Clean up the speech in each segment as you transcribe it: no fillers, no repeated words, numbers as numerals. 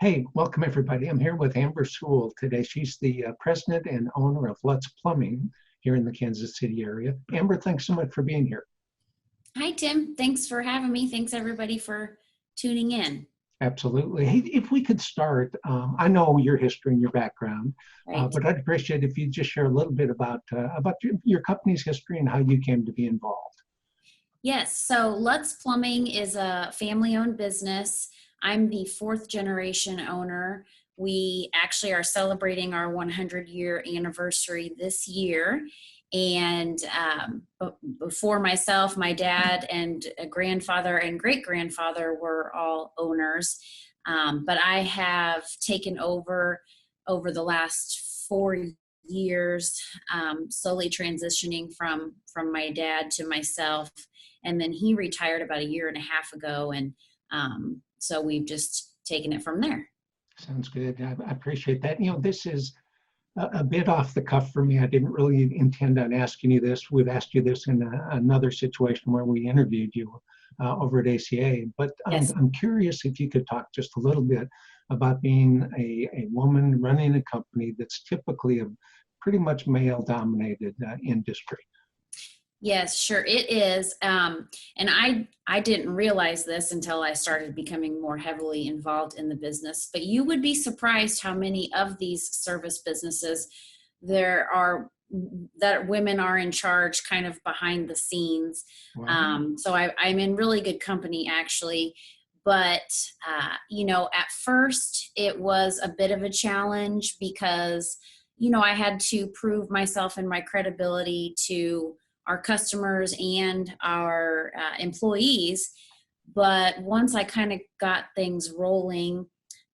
Hey, welcome everybody. I'm here with Amber Sewell today. She's the president and owner of Lutz Plumbing here in the Kansas City area. Amber, thanks so much for being here. Hi, Tim. Thanks for having me. Thanks, everybody, for tuning in. Absolutely. Hey, if we could start, I know your history and your background, Right. but I'd appreciate if you just share a little bit about your company's history and how you came to be involved. Yes. So Lutz Plumbing is a family owned business. I'm the fourth generation owner. We actually are celebrating our 100-year anniversary this year. And before myself, my dad and a grandfather and great grandfather were all owners. But I have taken over the last 4 years, slowly transitioning from my dad to myself, and then he retired about a year and a half ago, and so we've just taken it from there. Sounds good. I appreciate that. This is a bit off the cuff for me. I didn't really intend on asking you this. We've asked you this in another situation where we interviewed you over at ACA. But Yes. I'm curious if you could talk just a little bit about being a woman running a company that's typically a pretty much male-dominated industry. Yes, sure it is. And I didn't realize this until I started becoming more heavily involved in the business. But you would be surprised how many of these service businesses there are that women are in charge, kind of behind the scenes. Wow. I'm in really good company, actually. But at first it was a bit of a challenge because I had to prove myself and my credibility to our customers and our employees. But once I kind of got things rolling,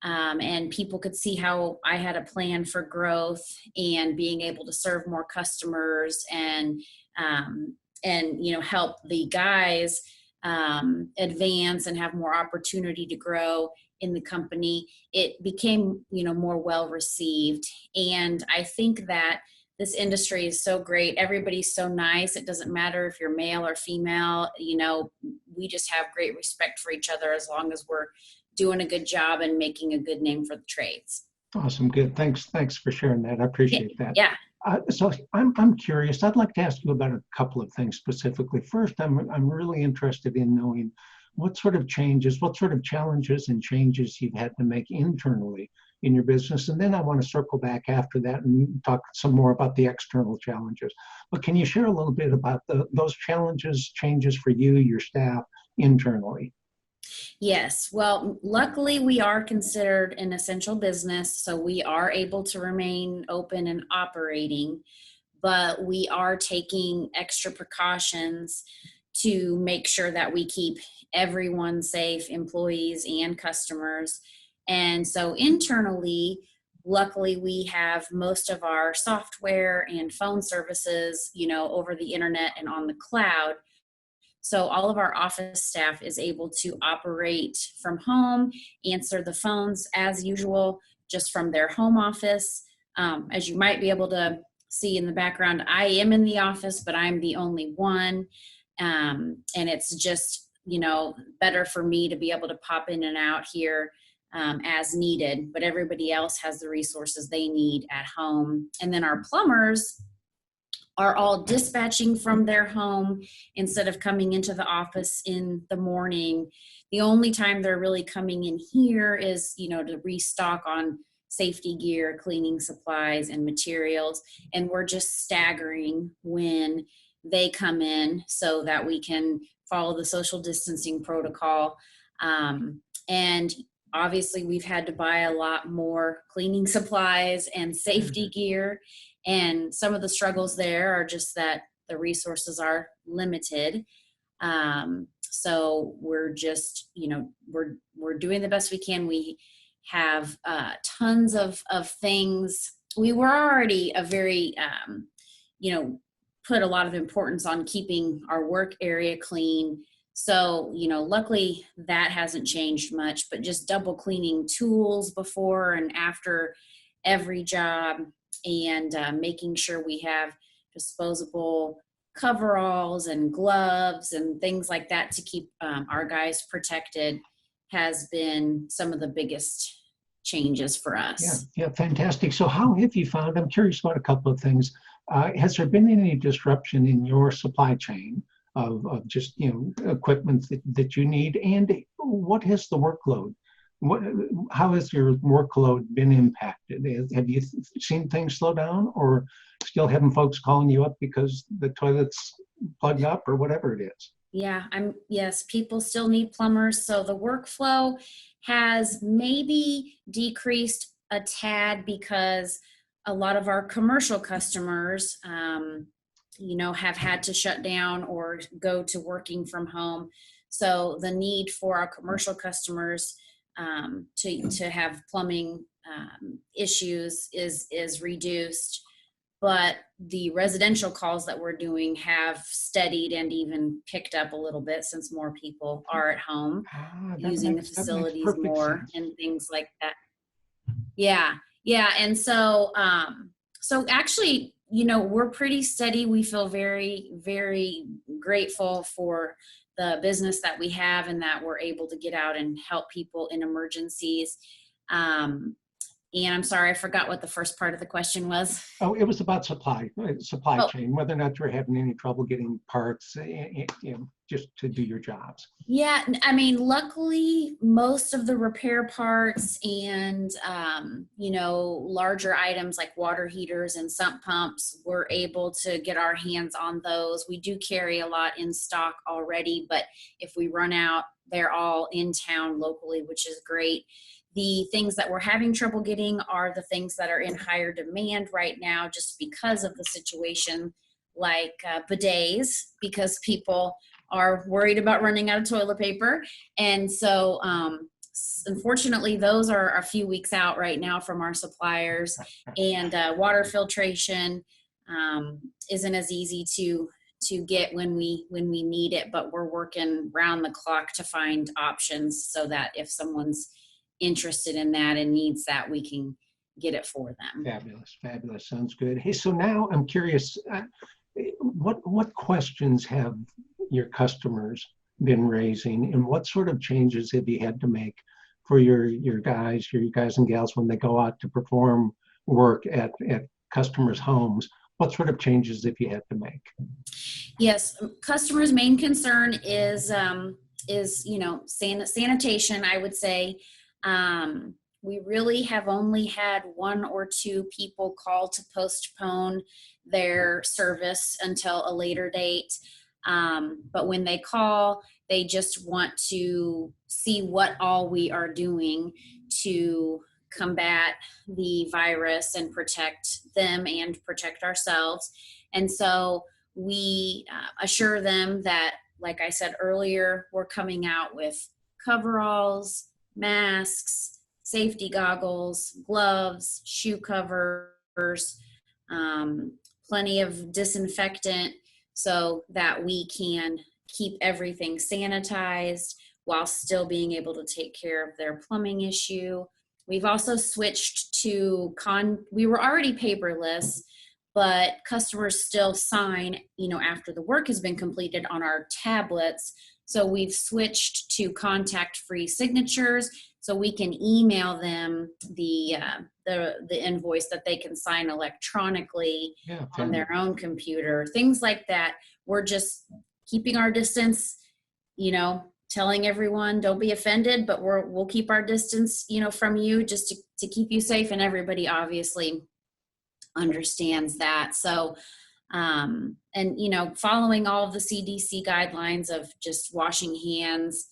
and people could see how I had a plan for growth and being able to serve more customers and help the guys advance and have more opportunity to grow in the company, it became more well received. And I think that this industry is so great. Everybody's so nice. It doesn't matter if you're male or female. We just have great respect for each other as long as we're doing a good job and making a good name for the trades. Awesome. Good. Thanks for sharing that. I appreciate that. Yeah. So I'm curious. I'd like to ask you about a couple of things specifically. First, I'm really interested in knowing what sort of changes, what sort of challenges and changes you've had to make internally in your business. And then I want to circle back after that and talk some more about the external challenges. But can you share a little bit about those challenges, changes for you, your staff internally? Yes. Well, luckily we are considered an essential business, so we are able to remain open and operating, but we are taking extra precautions to make sure that we keep everyone safe, employees and customers. And so internally, luckily we have most of our software and phone services, over the internet and on the cloud. So all of our office staff is able to operate from home, answer the phones as usual, just from their home office. As you might be able to see in the background, I am in the office, but I'm the only one. And it's just, better for me to be able to pop in and out here as needed, but everybody else has the resources they need at home. And then our plumbers are all dispatching from their home instead of coming into the office in the morning. The only time they're really coming in here is, to restock on safety gear, cleaning supplies, and materials. And we're just staggering when they come in so that we can follow the social distancing protocol. And obviously we've had to buy a lot more cleaning supplies and safety gear. And some of the struggles there are just that the resources are limited. So we're just, we're doing the best we can. We have tons of things. We were already a very, put a lot of importance on keeping our work area clean. So, luckily that hasn't changed much, but just double cleaning tools before and after every job, and making sure we have disposable coveralls and gloves and things like that to keep our guys protected has been some of the biggest changes for Yeah, us. yeah, fantastic. So how have you found, I'm curious about a couple of things. Has there been any disruption in your supply chain of just, equipment that you need? And what has the workload, what, how has your workload been impacted? Have you seen things slow down, or still having folks calling you up because the toilet's plugged up or whatever it is? Yeah, yes, people still need plumbers. So the workflow has maybe decreased a tad because a lot of our commercial customers, have had to shut down or go to working from home. So the need for our commercial customers to have plumbing issues is reduced, but the residential calls that we're doing have steadied and even picked up a little bit since more people are at home That using the makes facilities perfect more sense. and things like that. Yeah, yeah, and so actually, we're pretty steady. We feel very, very grateful for the business that we have and that we're able to get out and help people in emergencies. Um, and I'm sorry, I forgot what the first part of the question was. Oh, it was about supply Oh, chain, whether or not you're having any trouble getting parts, just to do your jobs. yeah, I mean, luckily, most of the repair parts and, larger items like water heaters and sump pumps, we're able to get our hands on those. We do carry a lot in stock already, but if we run out, they're all in town locally, which is great. The things that we're having trouble getting are the things that are in higher demand right now, just because of the situation, like bidets, because people are worried about running out of toilet paper. And so, unfortunately, those are a few weeks out right now from our suppliers. And water filtration isn't as easy to get when we need it, but we're working round the clock to find options so that if someone's interested in that and needs that, we can get it for them. Fabulous, fabulous. Sounds good. Hey, so now I'm curious, what questions have your customers been raising, and what sort of changes have you had to make for your guys and gals when they go out to perform work at customers' homes? What sort of changes have you had to make? Yes, customers' main concern is sanitation, I would say. We really have only had one or two people call to postpone their service until a later date. But when they call, they just want to see what all we are doing to combat the virus and protect them and protect ourselves. And so we assure them that, like I said earlier, we're coming out with coveralls, masks, safety goggles, gloves, shoe covers, plenty of disinfectant so that we can keep everything sanitized while still being able to take care of their plumbing issue. We've also switched to we were already paperless, but customers still sign, after the work has been completed on our tablets. So we've switched to contact-free signatures, so we can email them the invoice that they can sign electronically on their own computer, things like that. We're just keeping our distance, telling everyone don't be offended, but we'll keep our distance, from you, just to keep you safe, and everybody obviously understands that. So following all of the CDC guidelines of just washing hands,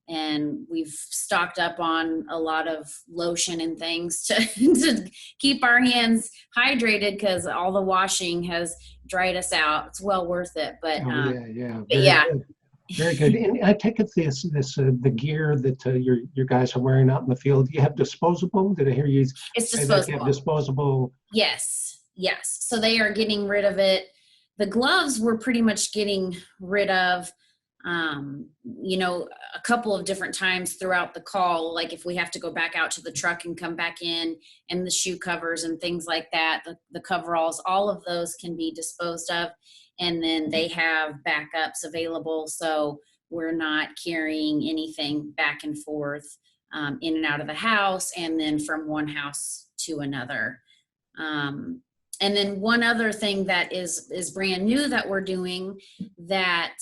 and we've stocked up on a lot of lotion and things to keep our hands hydrated, because all the washing has dried us out. It's well worth it. But Yeah, but very yeah. good. Very good. And I take it the gear that your guys are wearing out in the field, you have disposable? Did I hear you It's say that you have disposable. disposable? Yes. So they are getting rid of it. The gloves we're pretty much getting rid of, a couple of different times throughout the call. Like if we have to go back out to the truck and come back in, and the shoe covers and things like that, the coveralls, all of those can be disposed of. And then they have backups available. So we're not carrying anything back and forth. in and out of the house, and then from one house to another. And then one other thing that is brand new that we're doing that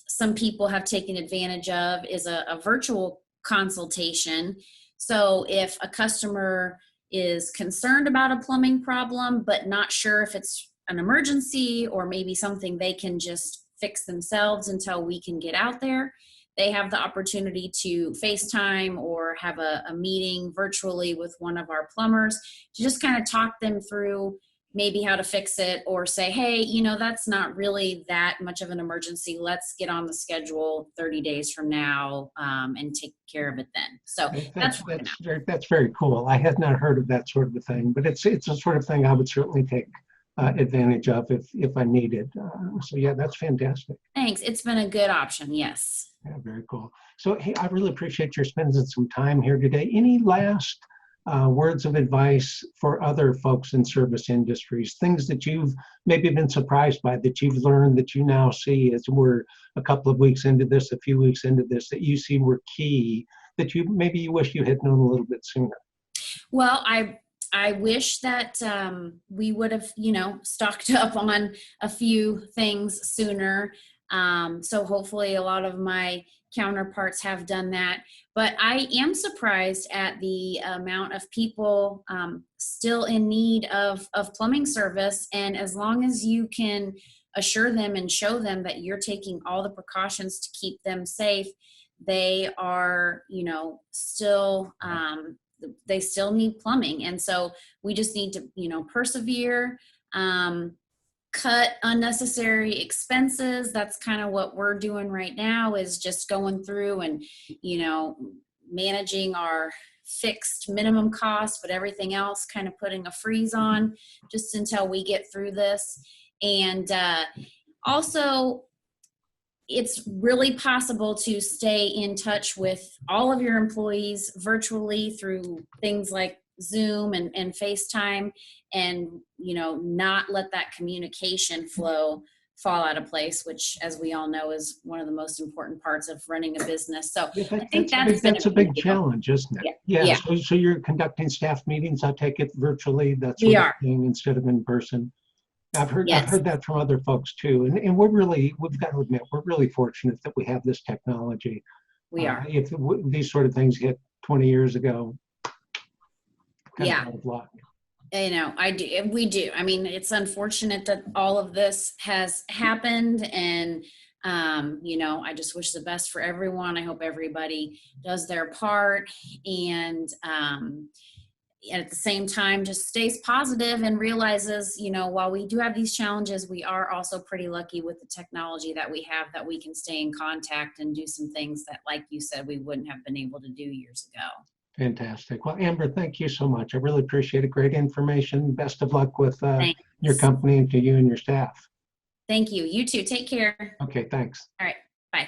some people have taken advantage of is a virtual consultation. So if a customer is concerned about a plumbing problem, but not sure if it's an emergency or maybe something they can just fix themselves until we can get out there, they have the opportunity to FaceTime or have a meeting virtually with one of our plumbers to just kind of talk them through maybe how to fix it, or say, hey, that's not really that much of an emergency. Let's get on the schedule 30 days from now and take care of it then. So that's very cool. I had not heard of that sort of a thing, but it's a sort of thing I would certainly take advantage of if I needed. So yeah, that's fantastic. Thanks. It's been a good option. Yes. Yeah, very cool. So hey, I really appreciate your spending some time here today. Any last words of advice for other folks in service industries, things that you've maybe been surprised by, that you've learned, that you now see as we're a couple of weeks into this, a few weeks into this, that you see were key, that you wish you had known a little bit sooner? Well, I wish that we would have, stocked up on a few things sooner. So hopefully a lot of my counterparts have done that. But I am surprised at the amount of people still in need of plumbing service. And as long as you can assure them and show them that you're taking all the precautions to keep them safe, they are, still, they still need plumbing. And so we just need to, persevere, cut unnecessary expenses. That's kind of what we're doing right now, is just going through and, managing our fixed minimum costs, but everything else kind of putting a freeze on just until we get through this. And also, it's really possible to stay in touch with all of your employees virtually through things like Zoom and FaceTime, and not let that communication flow fall out of place, which, as we all know, is one of the most important parts of running a business. So yeah, I think that's a big challenge, isn't it? Yeah. So you're conducting staff meetings, I take it virtually, that We sort are. of thing, instead of in person. I've heard that from other folks too, and we've got to admit, we're really fortunate that we have this technology. We are. If these sort of things hit 20 years ago, kind of out of luck. We do. I mean, it's unfortunate that all of this has happened, and I just wish the best for everyone. I hope everybody does their part, and at the same time just stays positive and realizes, while we do have these challenges, we are also pretty lucky with the technology that we have, that we can stay in contact and do some things that, like you said, we wouldn't have been able to do years ago. Fantastic. Well, Amber, thank you so much. I really appreciate it. Great information. Best of luck with your company, and to you and your staff. Thank you. You too. Take care. Okay, thanks. All right. Bye.